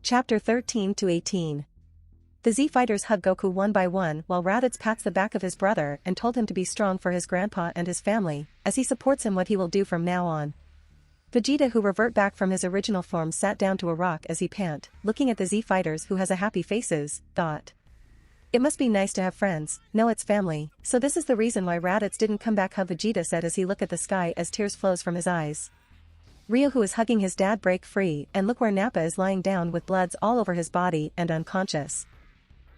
Chapter 13 to 18. The Z-fighters hug Goku one by one while Raditz pats the back of his brother and told him to be strong for his grandpa and his family, as he supports him what he will do from now on. Vegeta, who revert back from his original form, sat down to a rock as he pant, looking at the Z-fighters who has a happy faces, thought. It must be nice to have friends, know it's family, so this is the reason why Raditz didn't come back, how Vegeta said as he looked at the sky as tears flows from his eyes. Ryu, who is hugging his dad, break free and look where Nappa is lying down with bloods all over his body and unconscious.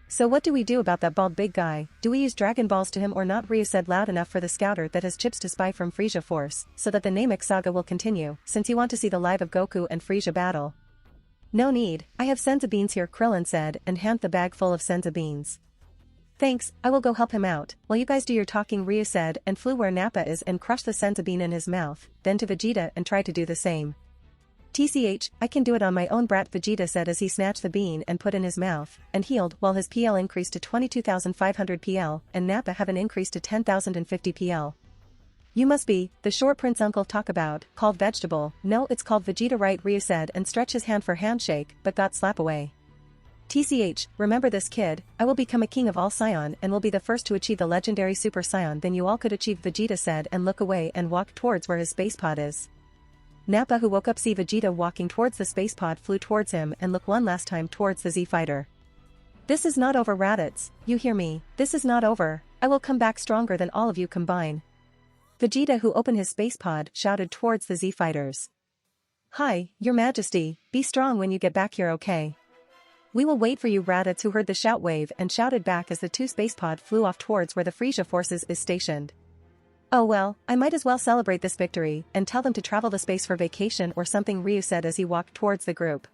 So what do we do about that bald big guy? Do we use Dragon Balls to him or not? Ryu said loud enough for the scouter that has chips to spy from Frieza Force, so that the Namek saga will continue, since you want to see the live of Goku and Frieza battle. No need, I have Senzu beans here, Krillin said and handed the bag full of Senzu beans. Thanks, I will go help him out, while you guys do your talking, Ryu said and flew where Nappa is and crushed the Senzu bean in his mouth, then to Vegeta and tried to do the same. TCH, I can do it on my own, brat, Vegeta said as he snatched the bean and put in his mouth, and healed while his PL increased to 22,500 PL and Nappa have an increase to 10,050 PL. You must be, the short prince uncle talk about, called vegetable. No, it's called Vegeta, right, Ryu said and stretched his hand for handshake, but got slap away. TCH, remember this, kid, I will become a king of all Saiyan and will be the first to achieve the legendary Super Saiyan, then you all could achieve, Vegeta said and look away and walk towards where his space pod is. Nappa, who woke up, see Vegeta walking towards the space pod, flew towards him and looked one last time towards the Z-fighter. This is not over, Raditz, you hear me, this is not over, I will come back stronger than all of you combine. Vegeta, who opened his space pod, shouted towards the Z-fighters. Hi, your majesty, be strong when you get back here, okay? We will wait for you, Raditz, who heard the shout wave and shouted back as the two space pod flew off towards where the Frieza forces is stationed. Oh well, I might as well celebrate this victory and tell them to travel to space for vacation or something, Ryu said as he walked towards the group.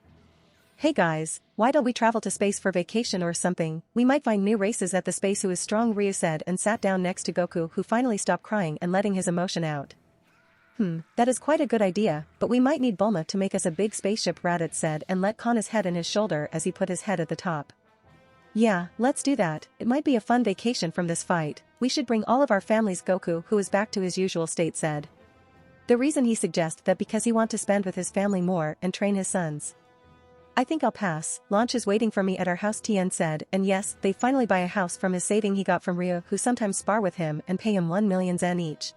Hey guys, why don't we travel to space for vacation or something? We might find new races at the space, who is strong, Ryu said and sat down next to Goku, who finally stopped crying and letting his emotion out. That is quite a good idea, but we might need Bulma to make us a big spaceship, Raditz said and let Kon his head in his shoulder as he put his head at the top. Yeah, let's do that, it might be a fun vacation from this fight, we should bring all of our families, Goku, who is back to his usual state, said. The reason he suggests that because he want to spend with his family more and train his sons. I think I'll pass, Launch is waiting for me at our house, Tien said, and yes, they finally buy a house from his saving he got from Ryu, who sometimes spar with him and pay him 1 million yen each.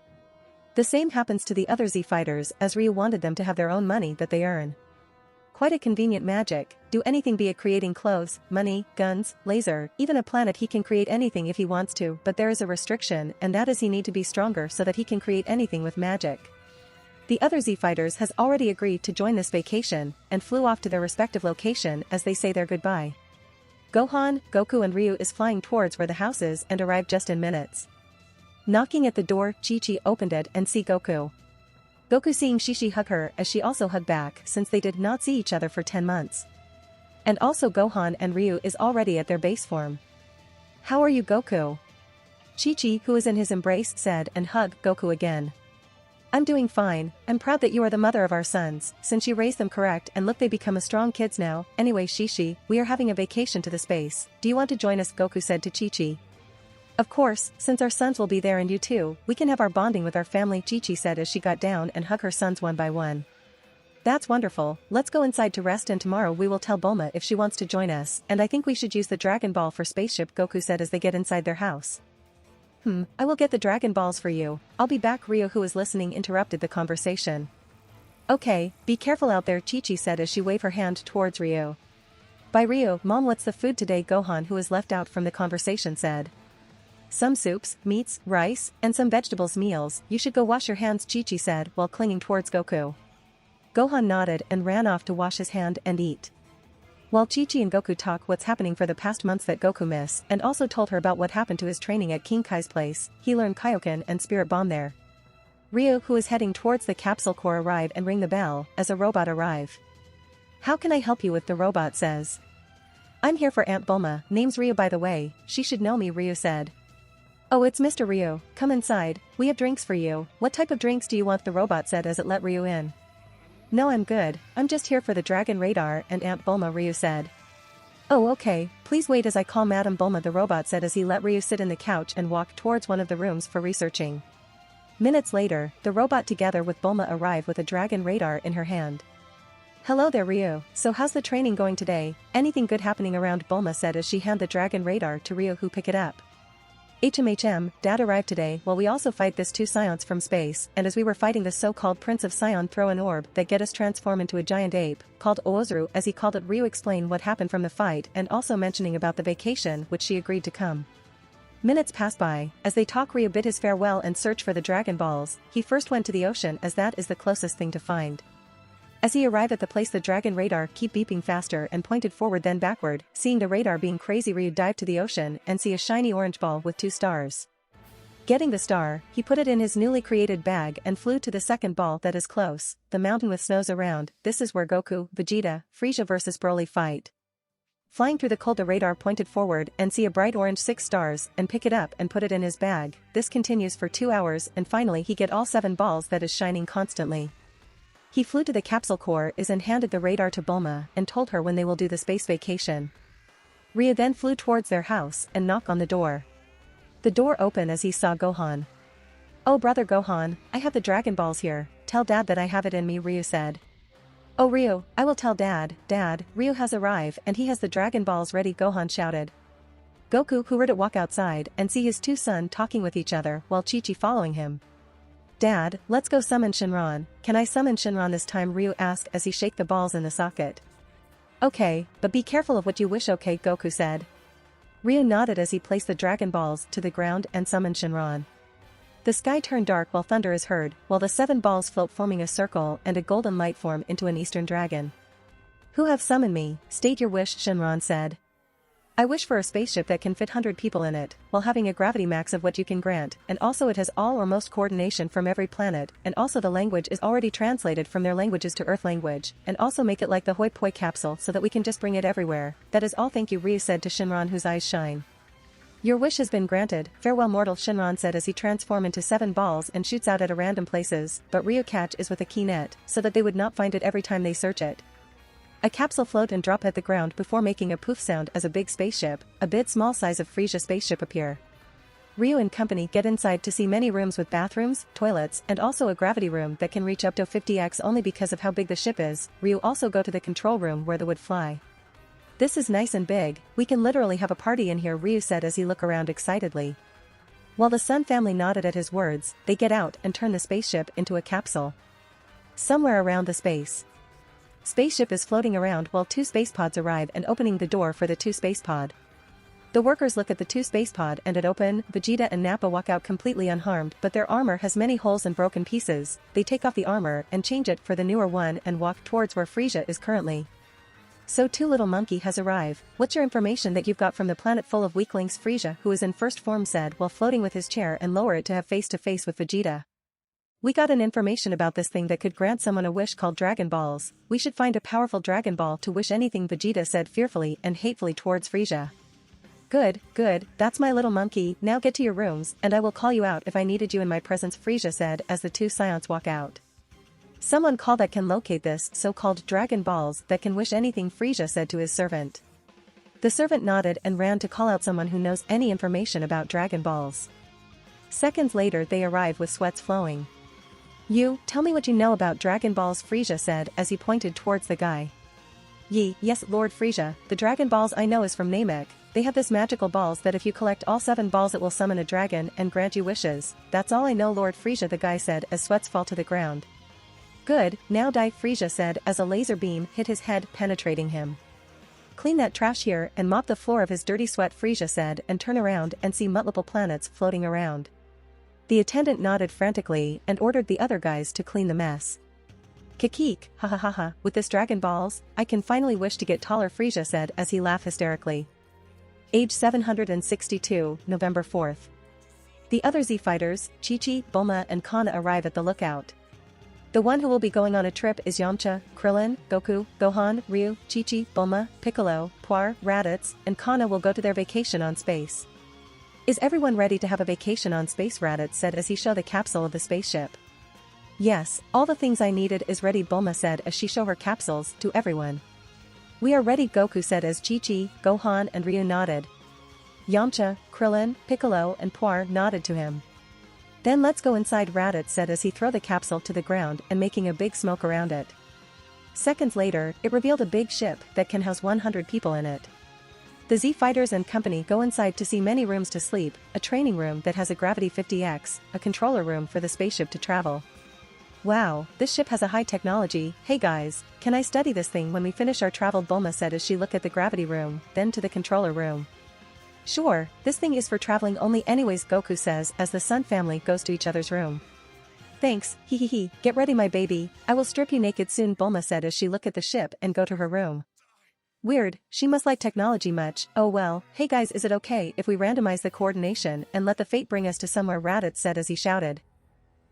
The same happens to the other Z-fighters, as Ryu wanted them to have their own money that they earn. Quite a convenient magic, do anything, be it creating clothes, money, guns, laser, even a planet. He can create anything if he wants to, but there is a restriction, and that is he need to be stronger so that he can create anything with magic. The other Z-fighters has already agreed to join this vacation, and flew off to their respective location as they say their goodbye. Gohan, Goku and Ryu is flying towards where the house is and arrived just in minutes. Knocking at the door, Chichi opened it and see Goku. Goku seeing Chichi hug her as she also hugged back since they did not see each other for 10 months. And also Gohan and Ryu is already at their base form. How are you, Goku? Chichi, who is in his embrace, said and hugged Goku again. I'm doing fine, I'm proud that you are the mother of our sons, since you raised them correct and look they become a strong kids now. Anyway, Chichi, we are having a vacation to the space, do you want to join us, Goku said to Chichi. Of course, since our sons will be there and you too, we can have our bonding with our family, Chichi said as she got down and hugged her sons one by one. That's wonderful, let's go inside to rest and tomorrow we will tell Bulma if she wants to join us, and I think we should use the Dragon Ball for spaceship, Goku said as they get inside their house. I will get the Dragon Balls for you, I'll be back, Ryu, who was listening, interrupted the conversation. Okay, be careful out there, Chichi said as she waved her hand towards Ryu. Bye, Ryu. Mom, what's the food today? Gohan, who was left out from the conversation, said. Some soups, meats, rice, and some vegetables meals. You should go wash your hands, Chichi said while clinging towards Goku. Gohan nodded and ran off to wash his hand and eat. While Chichi and Goku talk what's happening for the past months that Goku missed, and also told her about what happened to his training at King Kai's place, he learned Kaioken and Spirit Bomb there. Ryu, who is heading towards the capsule core, arrive and ring the bell as a robot arrive. How can I help you with, the robot says. I'm here for Aunt Bulma, name's Ryu by the way, she should know me, Ryu said. Oh, it's Mr. Ryu, come inside, we have drinks for you. What type of drinks do you want, the robot said as it let Ryu in. No, I'm good, I'm just here for the Dragon Radar and Aunt Bulma, Ryu said. Oh, okay, please wait as I call Madame Bulma, the robot said as he let Ryu sit in the couch and walked towards one of the rooms for researching. Minutes later, the robot together with Bulma arrived with a Dragon Radar in her hand. Hello there Ryu, so how's the training going today? Anything good happening around? Bulma said as she handed the dragon radar to Ryu who picked it up. Dad arrived today while we also fight this two scions from space, and as we were fighting the so-called Prince of Sion throw an orb that get us transform into a giant ape, called Oozuru as he called it. Ryu explained what happened from the fight and also mentioning about the vacation which she agreed to come. Minutes passed by, as they talk Ryu bid his farewell and search for the Dragon Balls. He first went to the ocean as that is the closest thing to find. As he arrived at the place the dragon radar keep beeping faster and pointed forward then backward, seeing the radar being crazy Ryu dived to the ocean and see a shiny orange ball with 2 stars. Getting the star, he put it in his newly created bag and flew to the second ball that is close, the mountain with snows around. This is where Goku, Vegeta, Frieza vs Broly fight. Flying through the cold the radar pointed forward and see a bright orange 6 stars and pick it up and put it in his bag. This continues for 2 hours and finally he get all 7 balls that is shining constantly. He flew to the capsule core and handed the radar to Bulma and told her when they will do the space vacation. Ryu then flew towards their house and knocked on the door. The door opened as he saw Gohan. "Oh brother Gohan, I have the Dragon Balls here, tell Dad that I have it in me," Ryu said. "Oh Ryu, I will tell Dad, Ryu has arrived and he has the Dragon Balls ready," Gohan shouted. Goku who heard it walk outside and see his 2 sons talking with each other while Chichi following him. "Dad, let's go summon Shinron." "Can I summon Shinron this time?" Ryu asked as he shake the balls in the socket. "Okay, but be careful of what you wish." "Okay," Goku said. Ryu nodded as he placed the Dragon Balls to the ground and summoned Shinron. The sky turned dark while thunder is heard, while the 7 balls float forming a circle and a golden light form into an eastern dragon. "Who have summoned me? State your wish," Shinron said. "I wish for a spaceship that can fit 100 people in it, while having a gravity max of what you can grant, and also it has all or most coordination from every planet, and also the language is already translated from their languages to Earth language, and also make it like the Hoi Poi capsule so that we can just bring it everywhere. That is all, thank you," Ryu said to Shinron whose eyes shine. "Your wish has been granted, farewell mortal," Shinron said as he transformed into 7 balls and shoots out at a random places, but Ryu catch is with a key net, so that they would not find it every time they search it. A capsule float and drop at the ground before making a poof sound as a big spaceship, a bit small size of Frieza spaceship appear. Ryu and company get inside to see many rooms with bathrooms, toilets, and also a gravity room that can reach up to 50x only because of how big the ship is. Ryu also go to the control room where the would fly. "This is nice and big, we can literally have a party in here," Ryu said as he looked around excitedly. While the Sun family nodded at his words, they get out and turn the spaceship into a capsule. Somewhere around the spaceship is floating around while 2 space pods arrive and opening the door for the 2 space pod. The workers look at the 2 space pod and it open. Vegeta and Nappa walk out completely unharmed, but their armor has many holes and broken pieces. They take off the armor and change it for the newer one and walk towards where Frieza is currently. "So 2 little monkey has arrived. What's your information that you've got from the planet full of weaklings?" Frieza who is in first form said while floating with his chair and lower it to have face to face with Vegeta. "We got an information about this thing that could grant someone a wish called Dragon Balls. We should find a powerful Dragon Ball to wish anything," Vegeta said fearfully and hatefully towards Frieza. Good, that's my little monkey, now get to your rooms and I will call you out if I needed you in my presence," Frieza said as the 2 scions walk out. "Someone call that can locate this so-called Dragon Balls that can wish anything," Frieza said to his servant. The servant nodded and ran to call out someone who knows any information about Dragon Balls. Seconds later they arrive with sweats flowing. "You, tell me what you know about Dragon Balls," Frieza said as he pointed towards the guy. Yes, Lord Frieza, the Dragon Balls I know is from Namek. They have this magical balls that if you collect all 7 balls it will summon a dragon and grant you wishes. That's all I know, Lord Frieza," the guy said as sweats fall to the ground. "Good, now die," Frieza said as a laser beam hit his head penetrating him. "Clean that trash here and mop the floor of his dirty sweat," Frieza said and turn around and see multiple planets floating around. The attendant nodded frantically and ordered the other guys to clean the mess. "Kikik, ha ha ha ha, with this Dragon Balls, I can finally wish to get taller," Frieza said as he laughed hysterically. Age 762, November 4th. The other Z fighters, Chichi, Bulma and Kana arrive at the lookout. The one who will be going on a trip is Yamcha, Krillin, Goku, Gohan, Ryu, Chichi, Bulma, Piccolo, Puar, Raditz, and Kana will go to their vacation on space. "Is everyone ready to have a vacation on space?" Raditz said as he showed the capsule of the spaceship. "Yes, all the things I needed is ready," Bulma said as she showed her capsules to everyone. "We are ready," Goku said as Chichi, Gohan and Ryu nodded. Yamcha, Krillin, Piccolo and Puar nodded to him. "Then let's go inside," Raditz said as he threw the capsule to the ground and making a big smoke around it. Seconds later, it revealed a big ship that can house 100 people in it. The Z Fighters and company go inside to see many rooms to sleep, a training room that has a gravity 50x, a controller room for the spaceship to travel. Wow, this ship has a high technology. Hey guys, can I study this thing when we finish our travel? Bulma said as she looked at the gravity room, then to the controller room. Sure, this thing is for traveling only anyways, Goku says as the Sun family goes to each other's room. Thanks, hehehe, get ready my baby, I will strip you naked soon, Bulma said as she looked at the ship and go to her room. Weird, she must like technology much. Oh well, hey guys, is it okay if we randomize the coordination and let the fate bring us to somewhere? Raditz said as he shouted.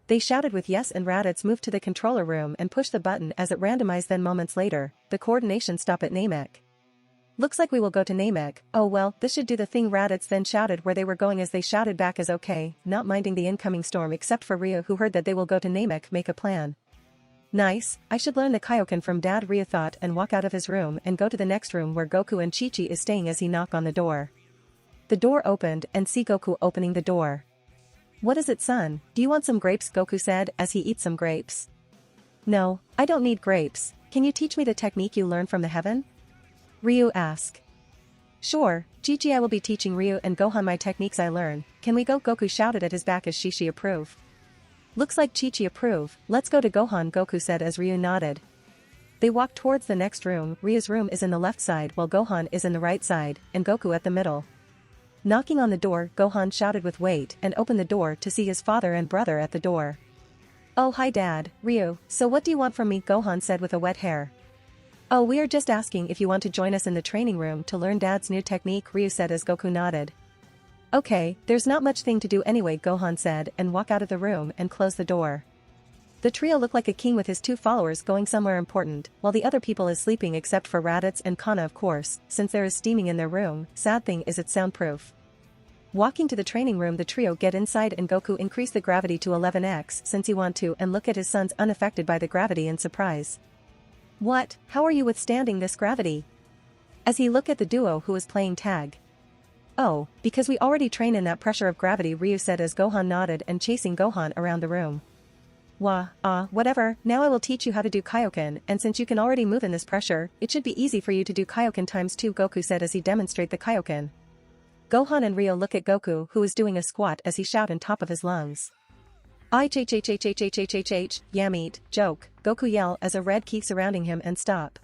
They shouted with yes and Raditz moved to the controller room and pushed the button as it randomized. Then moments later, the coordination stopped at Namek. Looks like we will go to Namek. Oh well, this should do the thing, Raditz then shouted where they were going as they shouted back as okay, not minding the incoming storm except for Ryu who heard that they will go to Namek. Make a plan. Nice, I should learn the Kaioken from Dad, Ryu thought and walk out of his room and go to the next room where Goku and Chichi is staying as he knocked on the door. The door opened and see Goku opening the door. What is it, son? Do you want some grapes? Goku said as he eats some grapes. No, I don't need grapes. Can you teach me the technique you learned from the heaven? Ryu asked. Sure, Chichi, I will be teaching Ryu and Gohan my techniques I learn. Can we go? Goku shouted at his back as Chichi approved. Looks like Chichi approve. Let's go to Gohan, Goku said as Ryu nodded. They walked towards the next room. Ryu's room is in the left side while Gohan is in the right side, and Goku at the middle. Knocking on the door, Gohan shouted with wait and opened the door to see his father and brother at the door. Oh hi Dad, Ryu, so what do you want from me? Gohan said with a wet hair. Oh, we are just asking if you want to join us in the training room to learn Dad's new technique, Ryu said as Goku nodded. Okay, there's not much thing to do anyway, Gohan said and walked out of the room and closed the door. The trio looked like a king with his two followers going somewhere important, while the other people is sleeping except for Raditz and Kana of course, since there is steaming in their room. Sad thing is it's soundproof. Walking to the training room, the trio get inside and Goku increase the gravity to 11x since he want to and look at his sons unaffected by the gravity in surprise. What, how are you withstanding this gravity? As he looked at the duo who was playing tag. Oh, because we already train in that pressure of gravity, Ryu said as Gohan nodded and chasing Gohan around the room. Whatever, now I will teach you how to do Kaioken, and since you can already move in this pressure, it should be easy for you to do Kaioken ×2, Goku said as he demonstrate the Kaioken. Gohan and Ryu look at Goku who is doing a squat as he shout on top of his lungs. Yam eat, joke, Goku yell as a red key surrounding him and stop.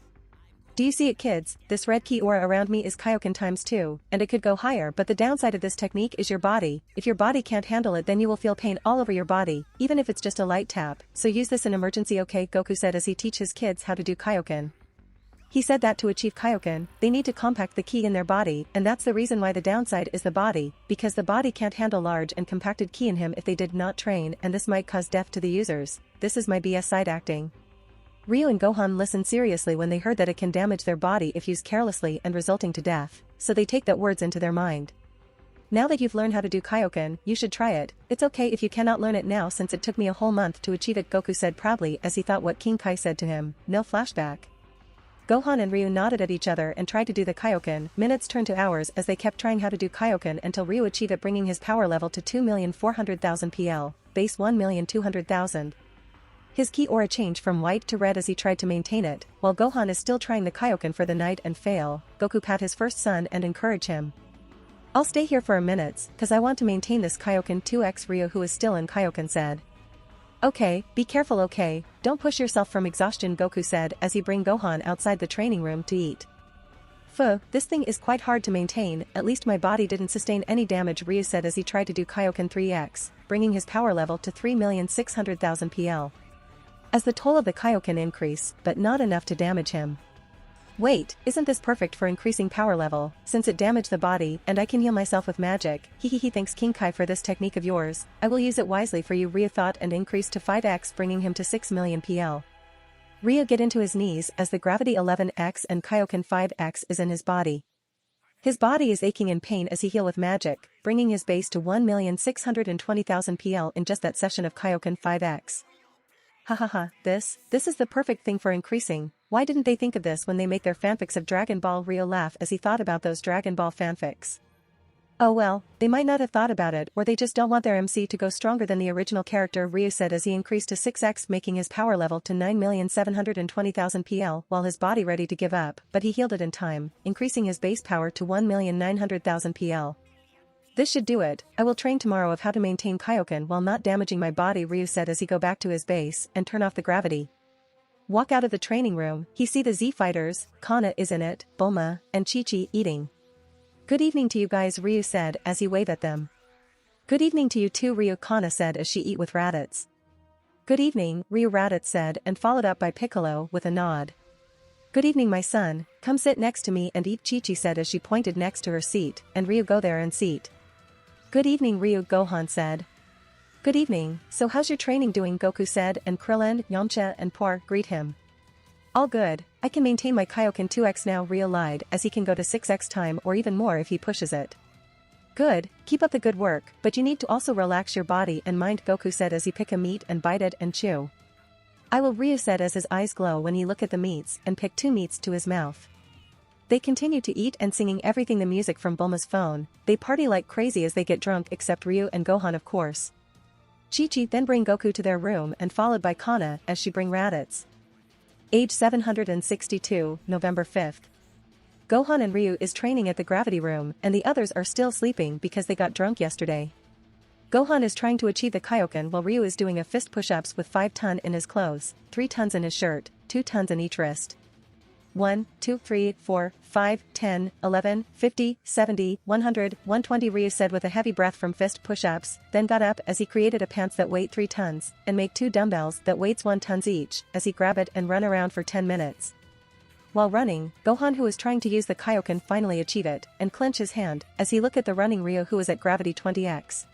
Do you see it kids, this red key aura around me is Kaioken ×2, and it could go higher but the downside of this technique is your body, if your body can't handle it then you will feel pain all over your body, even if it's just a light tap, so use this in emergency okay, Goku said as he teach his kids how to do Kaioken. He said that to achieve Kaioken, they need to compact the ki in their body and that's the reason why the downside is the body, because the body can't handle large and compacted ki in him if they did not train and this might cause death to the users. This is my BS side acting. Ryu and Gohan listened seriously when they heard that it can damage their body if used carelessly and resulting to death, so they take that words into their mind. Now that you've learned how to do Kaioken, you should try it. It's okay if you cannot learn it now since it took me a whole month to achieve it, Goku said proudly as he thought what King Kai said to him. No flashback. Gohan and Ryu nodded at each other and tried to do the Kaioken. Minutes turned to hours as they kept trying how to do Kaioken until Ryu achieved it, bringing his power level to 2,400,000 PL, base 1,200,000. His ki aura changed from white to red as he tried to maintain it, while Gohan is still trying the Kaioken for the night and fail. Goku pat his first son and encourage him. I'll stay here for a minute, cause I want to maintain this Kaioken 2x, Ryu who is still in Kaioken said. Okay, be careful okay, don't push yourself from exhaustion, Goku said as he bring Gohan outside the training room to eat. This thing is quite hard to maintain, at least my body didn't sustain any damage, Ryu said as he tried to do Kaioken 3x, bringing his power level to 3,600,000 PL. As the toll of the Kaioken increased, but not enough to damage him. Wait, isn't this perfect for increasing power level, since it damaged the body and I can heal myself with magic, hehehe thanks King Kai for this technique of yours, I will use it wisely for you, Ryu thought and increased to 5x bringing him to 6 million PL. Ryu get into his knees as the gravity 11x and Kaioken 5x is in his body. His body is aching in pain as he heal with magic, bringing his base to 1,620,000 PL in just that session of Kaioken 5x. Hahaha, this is the perfect thing for increasing. Why didn't they think of this when they make their fanfics of Dragon Ball? Ryu laughed as he thought about those Dragon Ball fanfics. Oh well, they might not have thought about it or they just don't want their MC to go stronger than the original character, Ryu said as he increased to 6x, making his power level to 9,720,000 PL while his body ready to give up, but he healed it in time, increasing his base power to 1,900,000 PL. This should do it. I will train tomorrow of how to maintain Kaioken while not damaging my body, Ryu said as he go back to his base and turn off the gravity. Walk out of the training room, he see the Z fighters, Kana is in it, Bulma, and Chichi eating. Good evening to you guys, Ryu said as he waved at them. Good evening to you too, Ryu, Kana said as she eat with Raditz. Good evening, Ryu, Raditz said and followed up by Piccolo with a nod. Good evening my son, come sit next to me and eat, Chichi said as she pointed next to her seat, and Ryu go there and seat. Good evening Ryu, Gohan said. Good evening, so how's your training doing, Goku said and Krillin, Yamcha and Por greet him. All good, I can maintain my Kaioken 2x now, Ryu lied as he can go to 6x time or even more if he pushes it. Good, keep up the good work, but you need to also relax your body and mind, Goku said as he pick a meat and bite it and chew. I will, Ryu said as his eyes glow when he look at the meats and pick 2 meats to his mouth. They continue to eat and singing everything, the music from Bulma's phone, they party like crazy as they get drunk except Ryu and Gohan of course. Chichi then bring Goku to their room and followed by Kana as she bring Raditz. Age 762, November 5th. Gohan and Ryu is training at the gravity room and the others are still sleeping because they got drunk yesterday. Gohan is trying to achieve the Kaioken while Ryu is doing a fist push-ups with 5 tons in his clothes, 3 tons in his shirt, 2 tons in each wrist. 1, 2, 3, 4, 5, 10, 11, 50, 70, 100, 120, Ryu said with a heavy breath from fist push-ups, then got up as he created a pants that weighed 3 tons, and make 2 dumbbells that weighs 1 tons each, as he grab it and run around for 10 minutes. While running, Gohan, who is trying to use the Kaioken, finally achieve it, and clench his hand, as he look at the running Ryu who is at gravity 20x.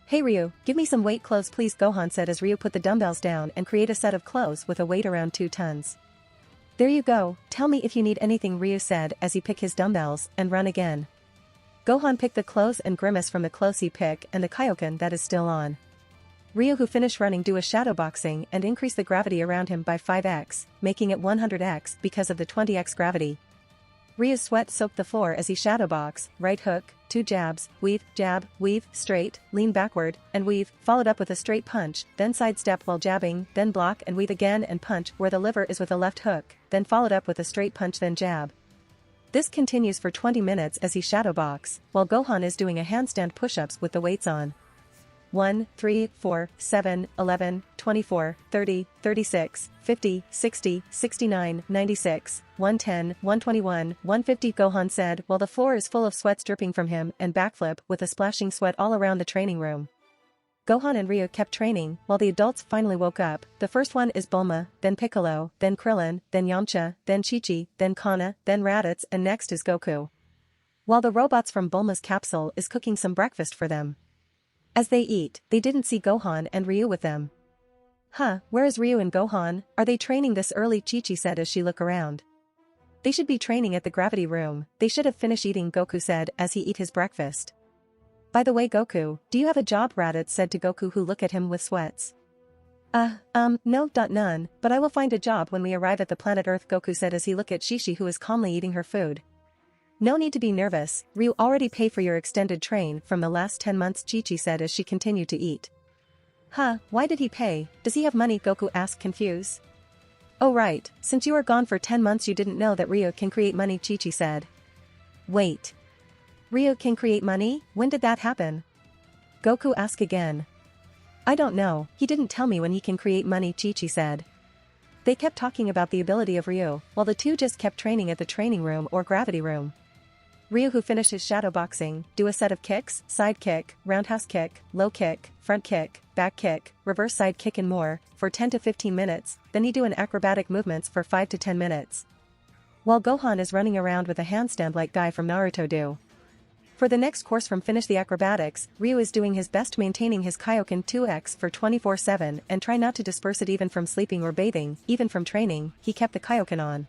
Hey Ryu, give me some weight clothes please, Gohan said as Ryu put the dumbbells down and create a set of clothes with a weight around 2 tons. There you go, tell me if you need anything, Ryu said as he pick his dumbbells and run again. Gohan picked the clothes and grimace from the clothes he pick and the Kaioken that is still on. Ryu, who finished running, do a shadow boxing and increase the gravity around him by 5x, making it 100x because of the 20x gravity. Ryu's sweat soaked the floor as he shadow box, right hook, 2 jabs, weave, jab, weave, straight, lean backward, and weave, followed up with a straight punch, then sidestep while jabbing, then block and weave again and punch where the liver is with a left hook, then followed up with a straight punch then jab. This continues for 20 minutes as he shadow box, while Gohan is doing a handstand push-ups with the weights on. 1, 3, 4, 7, 11, 24, 30, 36, 50, 60, 69, 96, 110, 121, 150, Gohan said while the floor is full of sweats dripping from him and backflip with a splashing sweat all around the training room. Gohan and Ryu kept training while the adults finally woke up. The first one is Bulma, then Piccolo, then Krillin, then Yamcha, then Chichi, then Kana, then Raditz, and next is Goku. While the robots from Bulma's capsule is cooking some breakfast for them. As they eat, they didn't see Gohan and Ryu with them. Huh, where is Ryu and Gohan? Are they training this early? Chichi said as she looked around. They should be training at the gravity room, they should have finished eating, Goku said as he eat his breakfast. By the way Goku, do you have a job? Raditz said to Goku, who looked at him with sweats. No, none, but I will find a job when we arrive at the planet Earth, Goku said as he looked at Chichi, who is calmly eating her food. No need to be nervous, Ryu already paid for your extended train from the last 10 months, Chichi said as she continued to eat. Huh, why did he pay? Does he have money? Goku asked, confused. Oh right, since you were gone for 10 months you didn't know that Ryu can create money, Chichi said. Wait. Ryu can create money? When did that happen? Goku asked again. I don't know, he didn't tell me when he can create money, Chichi said. They kept talking about the ability of Ryu, while the two just kept training at the training room or gravity room. Ryu, who finished his shadow boxing, do a set of kicks, side kick, roundhouse kick, low kick, front kick, back kick, reverse side kick and more, for 10 to 15 minutes, then he do an acrobatic movements for 5 to 10 minutes. While Gohan is running around with a handstand like guy from Naruto do. For the next course from finish the acrobatics, Ryu is doing his best maintaining his Kaioken 2x for 24/7 and try not to disperse it even from sleeping or bathing, even from training, he kept the Kaioken on.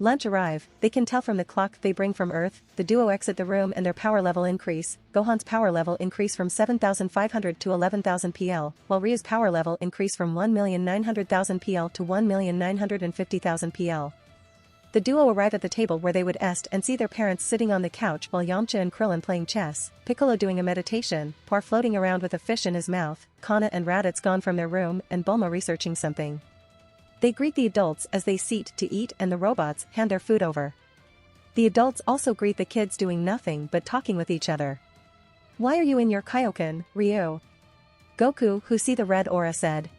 Lunch arrive, they can tell from the clock they bring from Earth, the duo exit the room and their power level increase. Gohan's power level increase from 7,500 to 11,000 PL, while Ryu's power level increase from 1,900,000 PL to 1,950,000 PL. The duo arrive at the table where they would est and see their parents sitting on the couch while Yamcha and Krillin playing chess, Piccolo doing a meditation, Poir floating around with a fish in his mouth, Kana and Raditz gone from their room and Bulma researching something. They greet the adults as they sit to eat and the robots hand their food over. The adults also greet the kids doing nothing but talking with each other. "Why are you in your Kaioken, Ryu?" Goku, who see the red aura, said.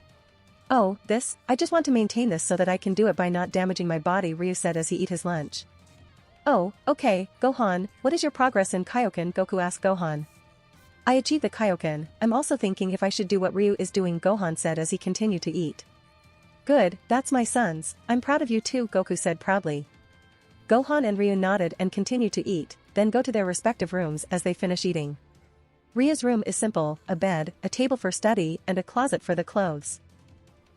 "Oh, I just want to maintain this so that I can do it by not damaging my body," Ryu said as he eat his lunch. "Oh, okay, Gohan, what is your progress in Kaioken?" Goku asked Gohan. "I achieved the Kaioken, I'm also thinking if I should do what Ryu is doing," Gohan said as he continued to eat. "Good, that's my sons, I'm proud of you too," Goku said proudly. Gohan and Ryu nodded and continued to eat, then go to their respective rooms as they finish eating. Ryu's room is simple, a bed, a table for study and a closet for the clothes.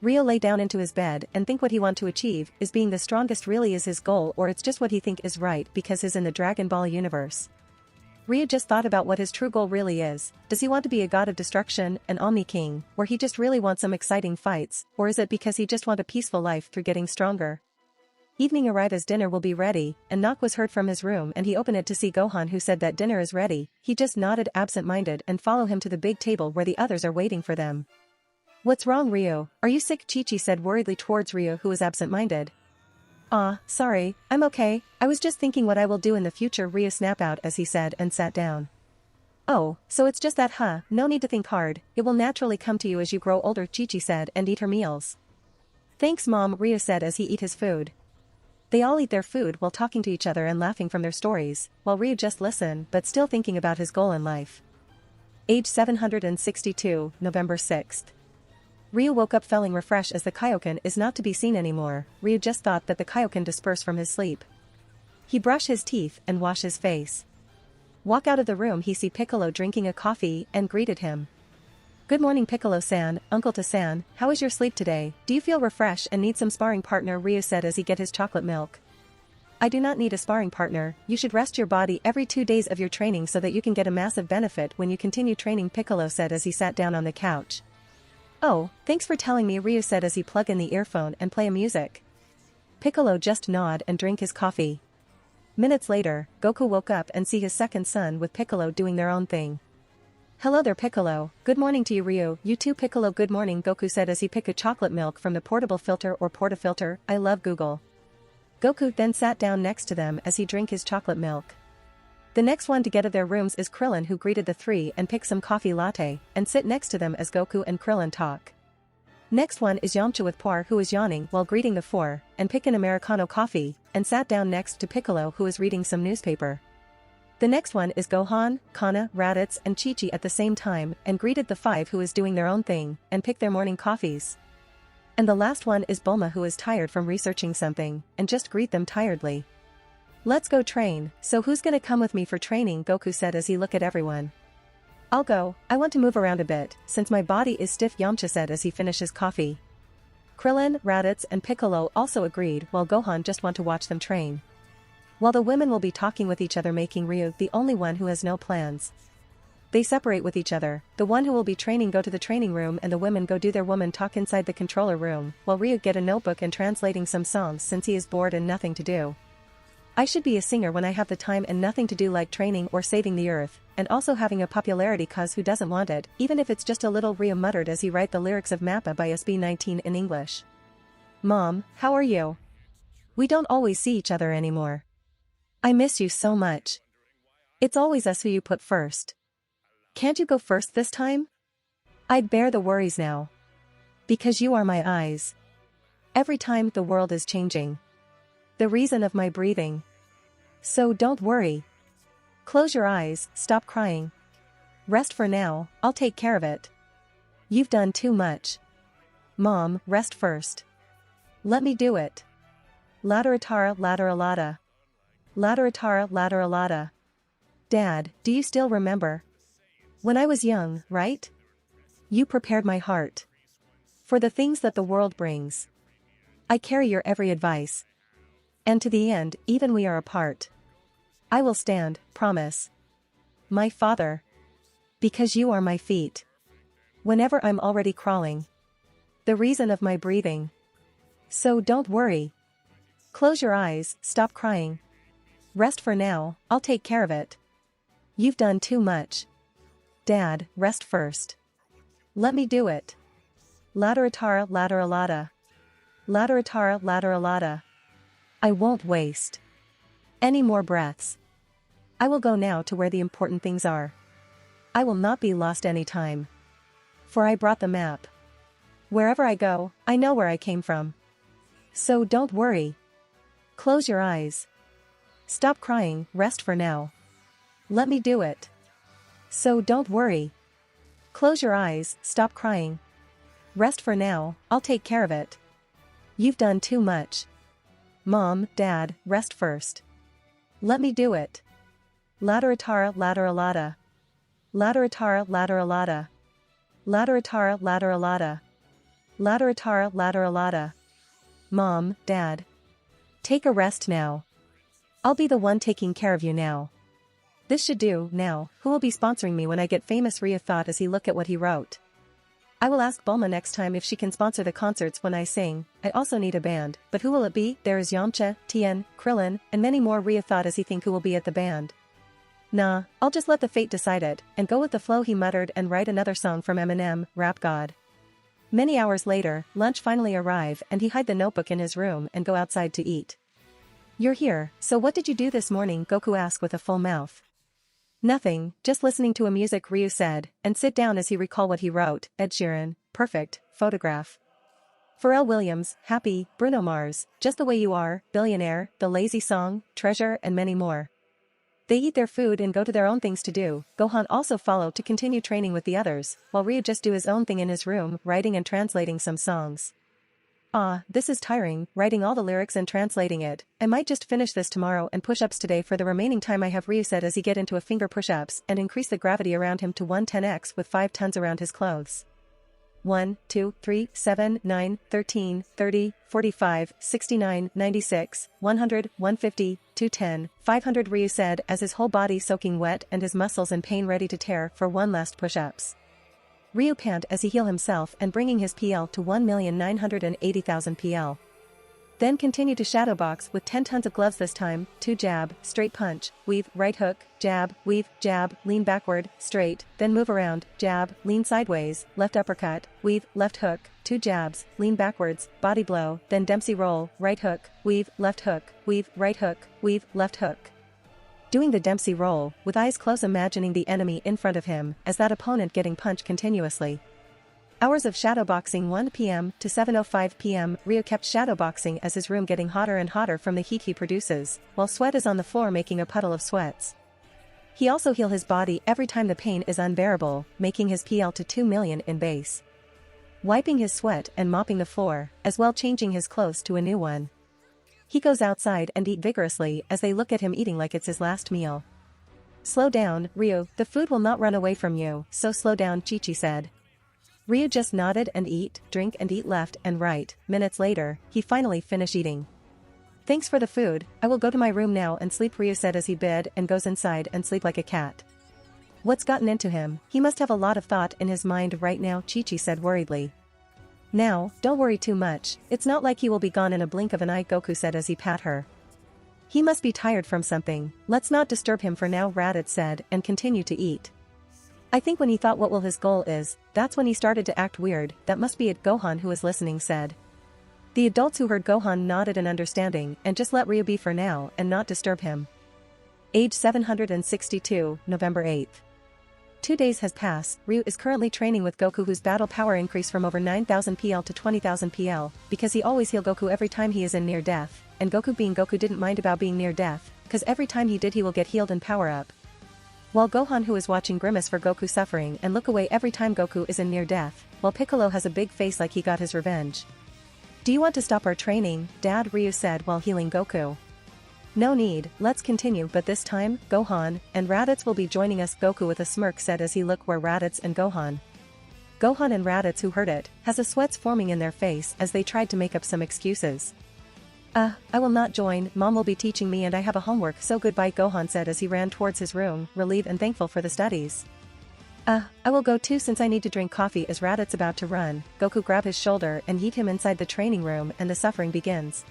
Ryu lay down into his bed and think what he want to achieve, is being the strongest really is his goal or it's just what he think is right because he's in the Dragon Ball universe. Ryu just thought about what his true goal really is, does he want to be a god of destruction, an Omni King, or he just really wants some exciting fights, or is it because he just want a peaceful life through getting stronger? Evening arrived as dinner will be ready, and knock was heard from his room and he opened it to see Gohan who said that dinner is ready, he just nodded absent-minded and follow him to the big table where the others are waiting for them. "What's wrong, Ryu? Are you sick?" Chichi said worriedly towards Ryu who was absent-minded. "Ah, sorry, I'm okay, I was just thinking what I will do in the future," Ryu snapped out as he said and sat down. "Oh, so it's just that huh, no need to think hard, it will naturally come to you as you grow older," Chichi said and eat her meals. "Thanks Mom," Ryu said as he eat his food. They all eat their food while talking to each other and laughing from their stories, while Ryu just listened but still thinking about his goal in life. Age 762, November 6th. Ryu woke up feeling refreshed as the Kaioken is not to be seen anymore. Ryu just thought that the Kaioken dispersed from his sleep. He brushed his teeth and washed his face. Walk out of the room he see Piccolo drinking a coffee and greeted him. "Good morning Piccolo-san, Uncle to-san, how is your sleep today, do you feel refreshed and need some sparring partner?" Ryu said as he get his chocolate milk. "I do not need a sparring partner, you should rest your body every 2 days of your training so that you can get a massive benefit when you continue training," Piccolo said as he sat down on the couch. "Oh, thanks for telling me," Ryu said as he plug in the earphone and play a music. Piccolo just nod and drink his coffee. Minutes later, Goku woke up and see his second son with Piccolo doing their own thing. "Hello there Piccolo, good morning to you Ryu." "You too Piccolo." "Good morning," Goku said as he picked a chocolate milk from the portable filter or portafilter, I love Google. Goku then sat down next to them as he drank his chocolate milk. The next one to get out of their rooms is Krillin who greeted the three and picked some coffee latte, and sit next to them as Goku and Krillin talk. Next one is Yamcha with Poir who is yawning while greeting the four, and pick an Americano coffee, and sat down next to Piccolo who is reading some newspaper. The next one is Gohan, Kana, Raditz and Chichi at the same time and greeted the five who is doing their own thing, and picked their morning coffees. And the last one is Bulma who is tired from researching something, and just greet them tiredly. "Let's go train, so who's gonna come with me for training?" Goku said as he looked at everyone. "I'll go, I want to move around a bit, since my body is stiff," Yamcha said as he finished his coffee. Krillin, Raditz and Piccolo also agreed while Gohan just want to watch them train. While the women will be talking with each other making Ryu the only one who has no plans. They separate with each other, the one who will be training go to the training room and the women go do their woman talk inside the controller room, while Ryu get a notebook and translating some songs since he is bored and nothing to do. "I should be a singer when I have the time and nothing to do like training or saving the earth, and also having a popularity cause who doesn't want it, even if it's just a little," Ryu muttered as he write the lyrics of Mappa by SB19 in English. "Mom, how are you? We don't always see each other anymore. I miss you so much. It's always us who you put first. Can't you go first this time? I'd bear the worries now. Because you are my eyes. Every time the world is changing. The reason of my breathing. So don't worry. Close your eyes, stop crying. Rest for now, I'll take care of it. You've done too much. Mom, rest first. Let me do it. Lateratara lateralata. Lateratara lateralata. Dad, do you still remember? When I was young, right? You prepared my heart. For the things that the world brings. I carry your every advice. And to the end, even we are apart. I will stand, promise. My father. Because you are my feet. Whenever I'm already crawling. The reason of my breathing. So don't worry. Close your eyes, stop crying. Rest for now, I'll take care of it. You've done too much. Dad, rest first. Let me do it. Lateratara lateralata. Lateratara lateralata. I won't waste any more breaths. I will go now to where the important things are. I will not be lost any time. For I brought the map. Wherever I go, I know where I came from. So don't worry. Close your eyes. Stop crying, rest for now. Let me do it. So don't worry. Close your eyes, stop crying. Rest for now, I'll take care of it. You've done too much. Mom, Dad, rest first. Let me do it. Lateratara lateralata. Lateratara lateralata. Lateratara lateralata. Lateratara lateralata. Mom, Dad. Take a rest now. I'll be the one taking care of you now. This should do, now, who will be sponsoring me when I get famous? Ryu thought as he looked at what he wrote. I will ask Bulma next time if she can sponsor the concerts when I sing. I also need a band, but who will it be? There is Yamcha, Tien, Krillin, and many more. Ryu thought as he think who will be at the band. Nah, I'll just let the fate decide it, and go with the flow, he muttered, and write another song from Eminem, Rap God. Many hours later, lunch finally arrive and he hide the notebook in his room and go outside to eat. You're here, so what did you do this morning? Goku asked with a full mouth. Nothing, just listening to a music, Ryu said, and sit down as he recalled what he wrote. Ed Sheeran, perfect, photograph. Pharrell Williams, happy, Bruno Mars, just the way you are, billionaire, the lazy song, treasure, and many more. They eat their food and go to their own things to do. Gohan also follow to continue training with the others, while Ryu just do his own thing in his room, writing and translating some songs. This is tiring, writing all the lyrics and translating it. I might just finish this tomorrow and push-ups today for the remaining time I have, Ryu said as he get into a finger push-ups and increase the gravity around him to 110x with 5 tons around his clothes. 1, 2, 3, 7, 9, 13, 30, 45, 69, 96, 100, 150, 210, 500, Ryu said as his whole body soaking wet and his muscles in pain ready to tear for one last push-ups. Ryu pant as he heal himself and bringing his PL to 1,980,000 PL. Then continue to shadow box with 10 tons of gloves this time, 2 jab, straight punch, weave, right hook, jab, weave, jab, lean backward, straight, then move around, jab, lean sideways, left uppercut, weave, left hook, 2 jabs, lean backwards, body blow, then Dempsey roll, right hook, weave, left hook, weave, right hook, weave, left hook. Doing the Dempsey roll, with eyes closed imagining the enemy in front of him as that opponent getting punched continuously. Hours of shadowboxing 1 p.m. to 7:05 p.m. Ryu kept shadowboxing as his room getting hotter and hotter from the heat he produces, while sweat is on the floor making a puddle of sweats. He also heal his body every time the pain is unbearable, making his PL to 2 million in base. Wiping his sweat and mopping the floor, as well changing his clothes to a new one. He goes outside and eat vigorously as they look at him eating like it's his last meal. Slow down, Ryu, the food will not run away from you, so slow down, Chichi said. Ryu just nodded and eat, drink and eat left and right. Minutes later, he finally finished eating. Thanks for the food, I will go to my room now and sleep, Ryu said as he bed and goes inside and sleep like a cat. What's gotten into him? He must have a lot of thought in his mind right now, Chichi said worriedly. Now, don't worry too much, it's not like he will be gone in a blink of an eye, Goku said as he pat her. He must be tired from something, let's not disturb him for now, Raditz said and continued to eat. I think when he thought what will his goal is, that's when he started to act weird, that must be it, Gohan who was listening said. The adults who heard Gohan nodded in understanding and just let Ryu be for now and not disturb him. Age 762, November 8th. 2 days has passed, Ryu is currently training with Goku whose battle power increased from over 9,000 PL to 20,000 PL, because he always heal Goku every time he is in near death, and Goku being Goku didn't mind about being near death, cause every time he did he will get healed and power up. While Gohan who is watching grimace for Goku suffering and look away every time Goku is in near death, while Piccolo has a big face like he got his revenge. Do you want to stop our training, Dad? Ryu said while healing Goku. No need, let's continue, but this time, Gohan and Raditz will be joining us, Goku with a smirk said as he looked where Raditz and Gohan. Gohan and Raditz who heard it, has a sweats forming in their face as they tried to make up some excuses. I will not join, Mom will be teaching me and I have a homework, so goodbye, Gohan said as he ran towards his room, relieved and thankful for the studies. I will go too since I need to drink coffee. As Raditz about to run, Goku grab his shoulder and yeet him inside the training room and the suffering begins.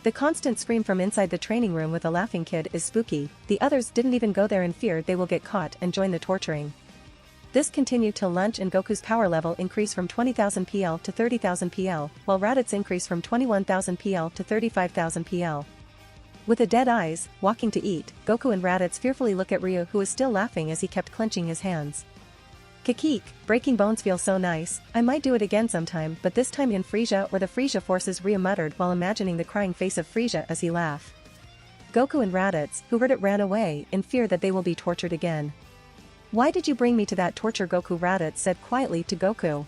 The constant scream from inside the training room with a laughing kid is spooky. The others didn't even go there in fear they will get caught and join the torturing. This continued till lunch and Goku's power level increased from 20,000 PL to 30,000 PL, while Raditz increased from 21,000 PL to 35,000 PL. With the dead eyes, walking to eat, Goku and Raditz fearfully look at Ryu who is still laughing as he kept clenching his hands. Kikik, breaking bones feels so nice, I might do it again sometime but this time in Frieza or the Frieza forces, Ryu muttered while imagining the crying face of Frieza as he laughed. Goku and Raditz, who heard it, ran away in fear that they will be tortured again. Why did you bring me to that torture? Goku Raditz said quietly to Goku.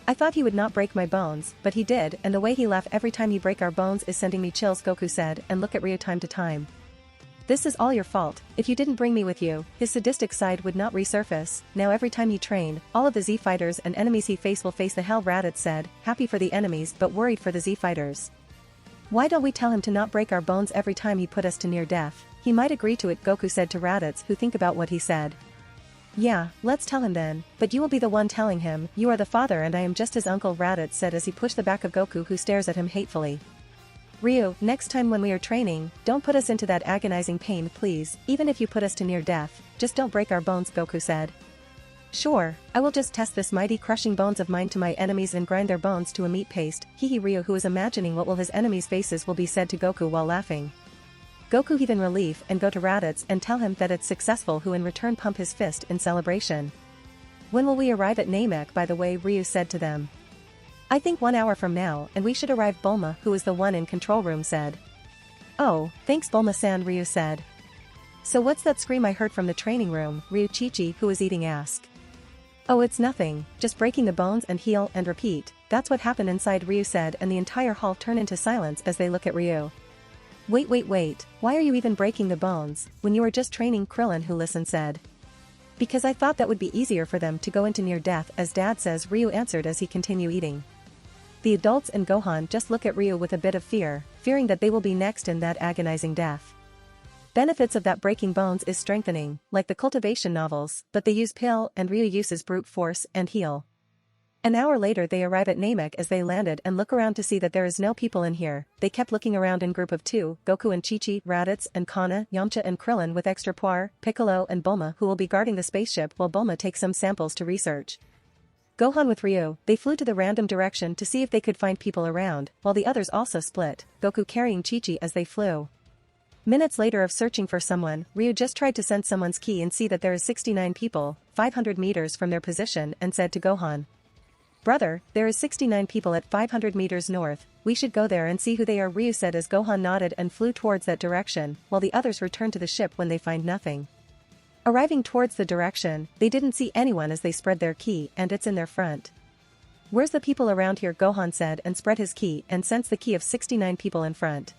I thought he would not break my bones, but he did, and the way he laughed every time he break our bones is sending me chills, Goku said, and look at Ryu time to time. This is all your fault. If you didn't bring me with you, his sadistic side would not resurface. Now every time he trained, all of the Z fighters and enemies he faced will face the hell, Raditz said, happy for the enemies but worried for the Z fighters. Why don't we tell him to not break our bones every time he put us to near death? He might agree to it, Goku said to Raditz, who think about what he said. Yeah, let's tell him then, but you will be the one telling him, you are the father and I am just his uncle, Raditz said as he pushed the back of Goku who stares at him hatefully. Ryu, next time when we are training, don't put us into that agonizing pain please, even if you put us to near death, just don't break our bones, Goku said. Sure, I will just test this mighty crushing bones of mine to my enemies and grind their bones to a meat paste, hehe. Ryu, who is imagining what will his enemies' faces will be, said to Goku while laughing. Goku heave in relief and go to Raditz and tell him that it's successful, who in return pump his fist in celebration. When will we arrive at Namek, by the way? Ryu said to them. I think 1 hour from now and we should arrive, Bulma, who is the one in control room, said. Oh, thanks Bulma-san, Ryu said. So what's that scream I heard from the training room? Ryu Chichi, who was eating, asked. Oh, it's nothing, just breaking the bones and heal and repeat, that's what happened inside, Ryu said, and the entire hall turned into silence as they look at Ryu. Wait, why are you even breaking the bones, when you were just training? Krillin, who listened, said. Because I thought that would be easier for them to go into near death, as Dad says, Ryu answered as he continued eating. The adults and Gohan just look at Ryu with a bit of fear, fearing that they will be next in that agonizing death. Benefits of that breaking bones is strengthening, like the cultivation novels, but they use pill and Ryu uses brute force and heal. An hour later they arrive at Namek. As they landed and look around to see that there is no people in here, they kept looking around in group of 2, Goku and Chichi, Raditz and Kana, Yamcha and Krillin with extra Poir, Piccolo and Bulma, who will be guarding the spaceship while Bulma takes some samples to research. Gohan with Ryu, they flew to the random direction to see if they could find people around, while the others also split, Goku carrying Chichi as they flew. Minutes later of searching for someone, Ryu just tried to send someone's key and see that there is 69 people, 500 meters from their position, and said to Gohan. Brother, there is 69 people at 500 meters north, we should go there and see who they are, Ryu said as Gohan nodded and flew towards that direction, while the others returned to the ship when they find nothing. Arriving towards the direction, they didn't see anyone as they spread their key and it's in their front. Where's the people around here? Gohan said and spread his key and sensed the key of 69 people in front.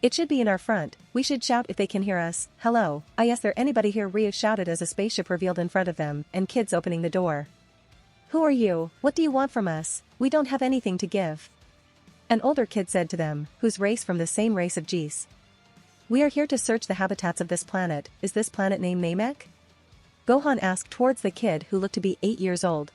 It should be in our front, we should shout if they can hear us. Hello, is there anybody here? Ryu shouted as a spaceship revealed in front of them and kids opening the door. Who are you? What do you want from us? We don't have anything to give. An older kid said to them, whose race from the same race of Jis. We are here to search the habitats of this planet. Is this planet named Namek? Gohan asked towards the kid who looked to be 8 years old.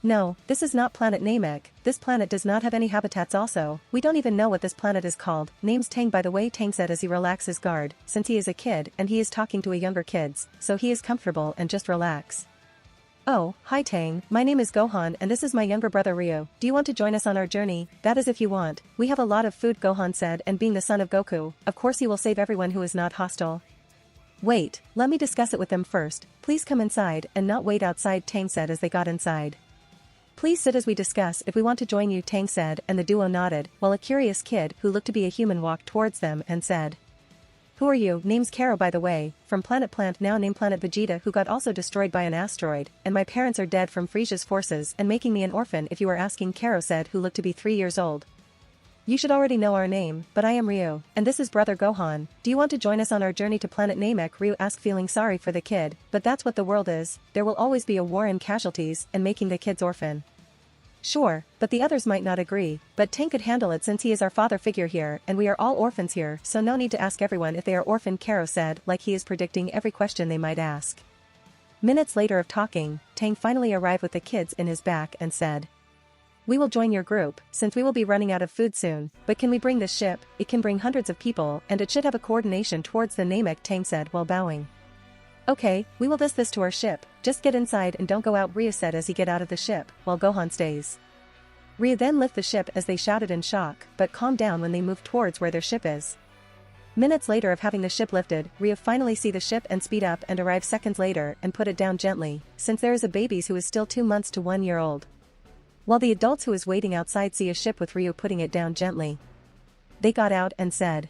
No, this is not planet Namek, this planet does not have any habitats also, we don't even know what this planet is called. Name's Tang, by the way, Tang said as he relaxed his guard, since he is a kid and he is talking to a younger kids, so he is comfortable and just relax. Oh, hi Tang, my name is Gohan and this is my younger brother Ryu. Do you want to join us on our journey? That is if you want. We have a lot of food, Gohan said, and being the son of Goku, of course he will save everyone who is not hostile. Wait, let me discuss it with them first, please come inside and not wait outside, Tang said as they got inside. Please sit as we discuss if we want to join you, Tang said, and the duo nodded, while a curious kid who looked to be a human walked towards them and said. Who are you? Name's Karo, by the way, from Planet Plant, now named Planet Vegeta, who got also destroyed by an asteroid, and my parents are dead from Frieza's forces and making me an orphan if you are asking, Karo said, who looked to be 3 years old. You should already know our name, but I am Ryu, and this is brother Gohan. Do you want to join us on our journey to planet Namek? Ryu asked, feeling sorry for the kid, but that's what the world is, there will always be a war and casualties and making the kids orphan. Sure, but the others might not agree, but Tang could handle it since he is our father figure here and we are all orphans here, so no need to ask everyone if they are orphan, Karo said, like he is predicting every question they might ask. Minutes later of talking, Tang finally arrived with the kids in his back and said. We will join your group, since we will be running out of food soon, but can we bring this ship? It can bring hundreds of people and it should have a coordination towards the Namek, Tang said while bowing. Okay, we will this to our ship, just get inside and don't go out, Ryu said as he get out of the ship, while Gohan stays. Ryu then lift the ship as they shouted in shock, but calm down when they move towards where their ship is. Minutes later of having the ship lifted, Ryu finally see the ship and speed up and arrive seconds later and put it down gently, since there is a baby who is still 2 months to 1 year old. While the adults who is waiting outside see a ship with Ryu putting it down gently. They got out and said,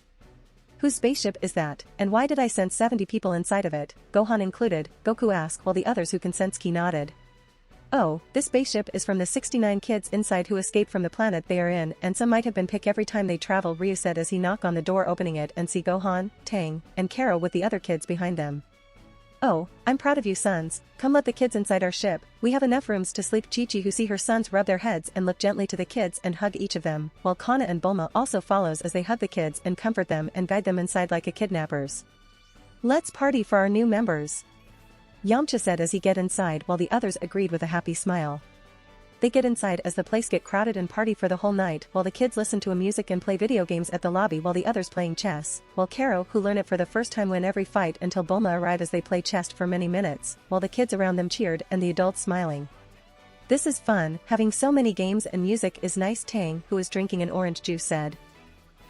"Whose spaceship is that, and why did I send 70 people inside of it?" Gohan included, Goku asked while the others who Consensky nodded. "Oh, this spaceship is from the 69 kids inside who escaped from the planet they are in, and some might have been picked every time they travel," Ryu said as he knocked on the door, opening it and see Gohan, Tang, and Karo with the other kids behind them. "Oh, I'm proud of you sons, come let the kids inside our ship, we have enough rooms to sleep." Chichi who see her sons rub their heads and look gently to the kids and hug each of them, while Kana and Bulma also follows as they hug the kids and comfort them and guide them inside like a kidnappers. "Let's party for our new members," Yamcha said as he get inside while the others agreed with a happy smile. They get inside as the place get crowded and party for the whole night while the kids listen to a music and play video games at the lobby while the others playing chess, while Karo who learn it for the first time win every fight until Bulma arrive as they play chess for many minutes, while the kids around them cheered and the adults smiling. "This is fun, having so many games and music is nice," Tang who is drinking an orange juice said.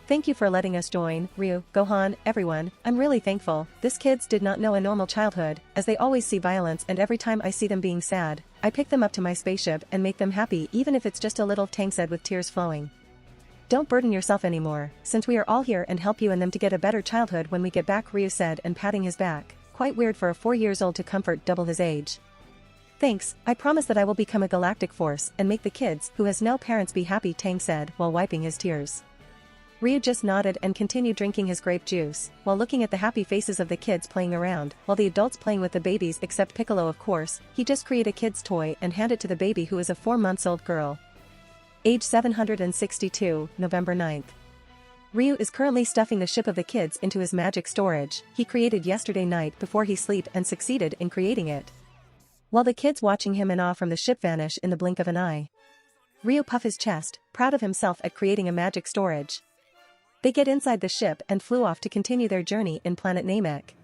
"Thank you for letting us join, Ryu, Gohan, everyone, I'm really thankful. This kids did not know a normal childhood, as they always see violence and every time I see them being sad, I pick them up to my spaceship and make them happy even if it's just a little," Tang said with tears flowing. "Don't burden yourself anymore, since we are all here and help you and them to get a better childhood when we get back," Ryu said and patting his back, quite weird for a 4 years old to comfort double his age. "Thanks, I promise that I will become a galactic force and make the kids who has no parents be happy," Tang said while wiping his tears. Ryu just nodded and continued drinking his grape juice, while looking at the happy faces of the kids playing around, while the adults playing with the babies except Piccolo of course, he just create a kid's toy and hand it to the baby who is a 4-month-old girl. Age 762, November 9th. Ryu is currently stuffing the ship of the kids into his magic storage he created yesterday night before he sleep and succeeded in creating it. While the kids watching him in awe from the ship vanish in the blink of an eye. Ryu puff his chest, proud of himself at creating a magic storage. They get inside the ship and flew off to continue their journey in planet Namek.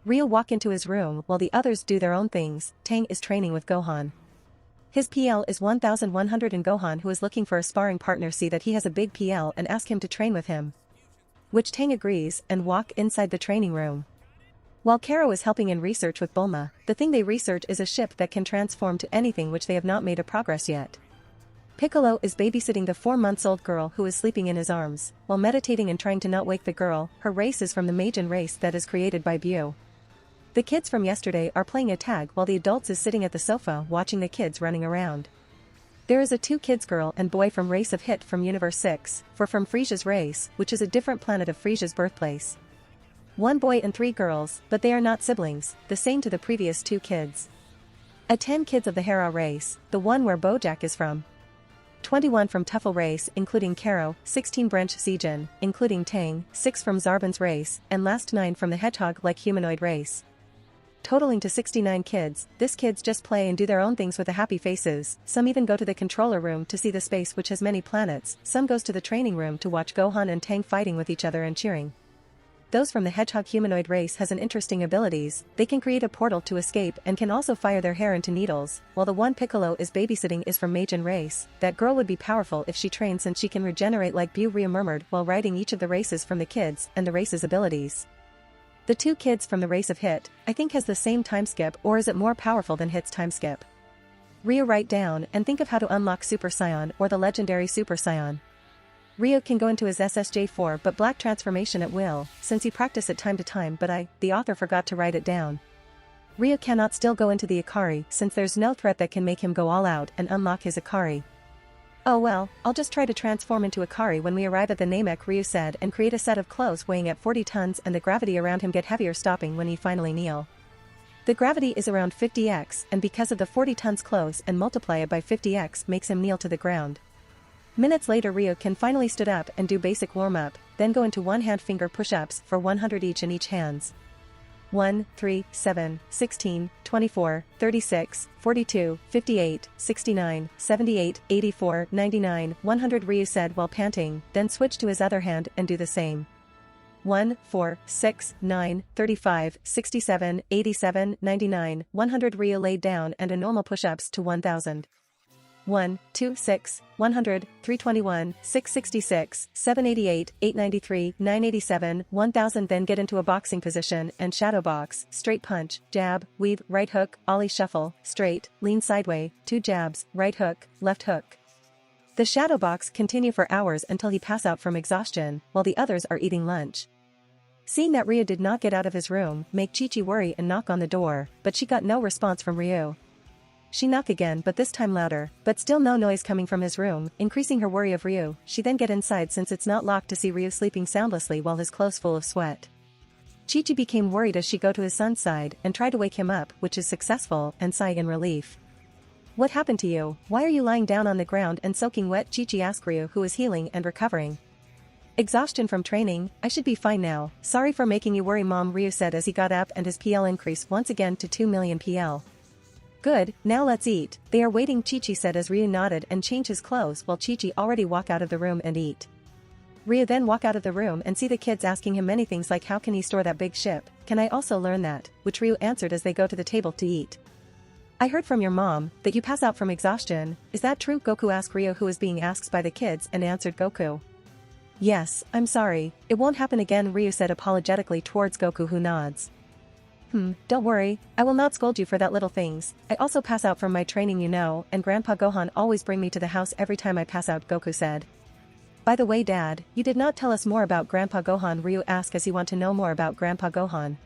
Ryu walk into his room while the others do their own things. Tang is training with Gohan. His PL is 1100 and Gohan who is looking for a sparring partner see that he has a big PL and ask him to train with him. Which Tang agrees and walk inside the training room. While Karo is helping in research with Bulma, the thing they research is a ship that can transform to anything which they have not made a progress yet. Piccolo is babysitting the 4-month-old girl who is sleeping in his arms, while meditating and trying to not wake the girl. Her race is from the Majin race that is created by Bu. The kids from yesterday are playing a tag while the adults is sitting at the sofa watching the kids running around. There is a 2 kids girl and boy from race of Hit from Universe 6, from Frisia's race, which is a different planet of Frisia's birthplace. 1 boy and 3 girls, but they are not siblings, the same to the previous 2 kids. A 10 kids of the Hera race, the one where Bojack is from. 21 from Tuffle race including Karo, 16 branch Sejin, including Tang, 6 from Zarban's race, and last 9 from the hedgehog-like humanoid race. Totaling to 69 kids, this kids just play and do their own things with the happy faces, some even go to the controller room to see the space which has many planets, some goes to the training room to watch Gohan and Tang fighting with each other and cheering. Those from the hedgehog humanoid race has an interesting abilities, they can create a portal to escape and can also fire their hair into needles, while the one Piccolo is babysitting is from Majin race. That girl would be powerful if she trains since she can regenerate like Bu Ryu murmured while writing each of the races from the kids and the race's abilities. The 2 kids from the race of Hit, I think has the same time skip or is it more powerful than Hit's time skip? Ryu write down and think of how to unlock Super Saiyan or the legendary Super Saiyan. Ryu can go into his SSJ4 but black transformation at will, since he practice it time to time but the author forgot to write it down. Ryu cannot still go into the Ikari since there's no threat that can make him go all out and unlock his Ikari. "Oh well, I'll just try to transform into Ikari when we arrive at the Namek," Ryu said and create a set of clothes weighing at 40 tons and the gravity around him get heavier stopping when he finally kneel. The gravity is around 50x and because of the 40 tons clothes and multiply it by 50x makes him kneel to the ground. Minutes later Ryu can finally stood up and do basic warm-up, then go into 1-hand finger push-ups for 100 each in each hands. 1, 3, 7, 16, 24, 36, 42, 58, 69, 78, 84, 99, 100 Ryu said while panting, then switch to his other hand and do the same. 1, 4, 6, 9, 35, 67, 87, 99, 100 Ryu laid down and a normal push-ups to 1000. 1, 2, 6, 100, 321, 666, 788, 893, 987, 1000 then get into a boxing position and shadow box, straight punch, jab, weave, right hook, ollie shuffle, straight, lean sideway, 2 jabs, right hook, left hook. The shadow box continue for hours until he pass out from exhaustion, while the others are eating lunch. Seeing that Ryu did not get out of his room, make Chichi worry and knock on the door, but she got no response from Ryu. She knock again but this time louder, but still no noise coming from his room, increasing her worry of Ryu. She then get inside since it's not locked to see Ryu sleeping soundlessly while his clothes full of sweat. Chichi became worried as she go to his son's side and try to wake him up, which is successful, and sigh in relief. What happened to you? Why are you lying down on the ground and soaking wet? Chichi asked Ryu, who is healing and recovering. Exhaustion from training. I should be fine now. Sorry for making you worry, Mom, Ryu said as he got up and his PL increased once again to 2 million PL. Good, now let's eat. They are waiting, Chichi said as Ryu nodded and changed his clothes while Chichi already walk out of the room and eat. Ryu then walk out of the room and see the kids asking him many things like how can he store that big ship, can I also learn that, which Ryu answered as they go to the table to eat. I heard from your mom that you pass out from exhaustion, is that true? Goku asked Ryu, who was being asked by the kids, and answered Goku. Yes, I'm sorry, it won't happen again, Ryu said apologetically towards Goku, who nods. Don't worry, I will not scold you for that little things. I also pass out from my training, you know, and Grandpa Gohan always bring me to the house every time I pass out, Goku said. By the way, Dad, you did not tell us more about Grandpa Gohan, Ryu asked as he want to know more about Grandpa Gohan.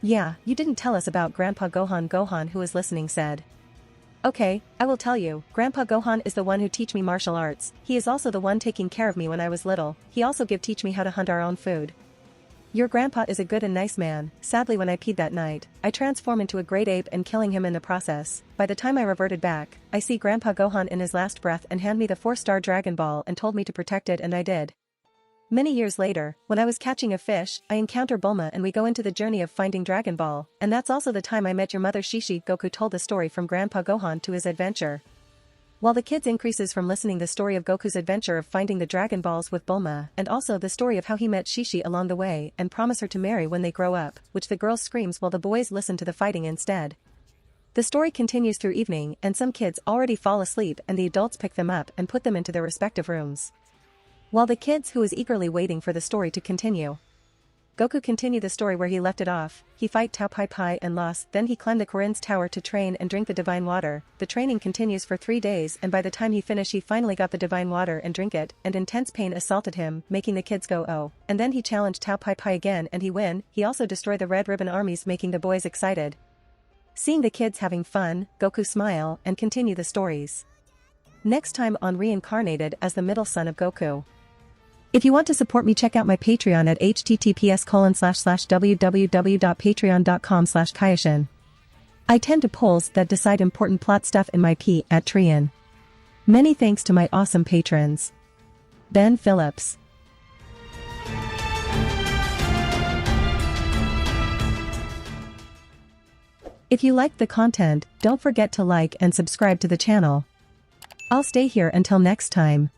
Yeah, you didn't tell us about Grandpa Gohan. Gohan, who was listening, said. Okay, I will tell you. Grandpa Gohan is the one who teach me martial arts. He is also the one taking care of me when I was little. He also teach me how to hunt our own food. Your grandpa is a good and nice man. Sadly, when I peed that night, I transform into a great ape and killing him in the process. By the time I reverted back, I see Grandpa Gohan in his last breath and hand me the 4-star Dragon Ball and told me to protect it, and I did. Many years later, when I was catching a fish, I encounter Bulma and we go into the journey of finding Dragon Ball, and that's also the time I met your mother Shishi. Goku told the story from Grandpa Gohan to his adventure. While the kids increases from listening the story of Goku's adventure of finding the Dragon Balls with Bulma, and also the story of how he met Shishi along the way and promise her to marry when they grow up, which the girls screams while the boys listen to the fighting instead. The story continues through evening and some kids already fall asleep and the adults pick them up and put them into their respective rooms. While the kids who is eagerly waiting for the story to continue. Goku continued the story where he left it off. He fight Tao Pai Pai and lost, then he climbed the Korin's tower to train and drink the divine water. The training continues for 3 days and by the time he finished he finally got the divine water and drink it, and intense pain assaulted him, making the kids go oh. And then he challenged Tao Pai Pai again and he win. He also destroyed the Red Ribbon armies, making the boys excited. Seeing the kids having fun, Goku smile and continue the stories. Next time on Reincarnated as the Middle Son of Goku. If you want to support me, check out my Patreon at https://www.patreon.com/Kaioshin. I tend to polls that decide important plot stuff in my P at Trien. Many thanks to my awesome patrons. Ben Phillips. If you liked the content, don't forget to like and subscribe to the channel. I'll stay here until next time.